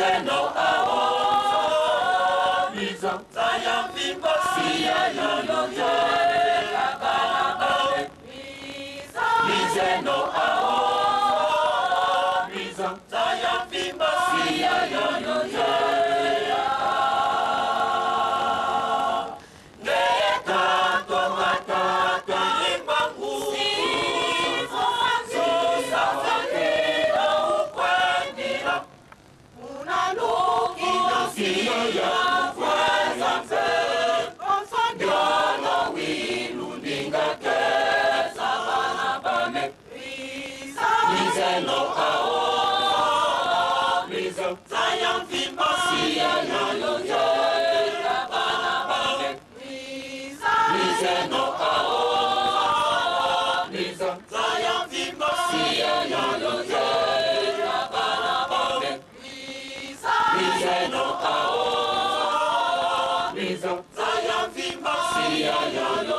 Mizeno ao Mizo Zaya Vimba Sia Yoyo Abana Mizeno ao Mizo Zaya Vimba Sia Yoyo Mizeno ao Mizo Zaya Vimba Sia Yoyo Abana Mizeno ao Mizo Zaya Vimba Sia Yoyo Abana Mizeno ao Mizo Zaya Vimba Sia Yoyo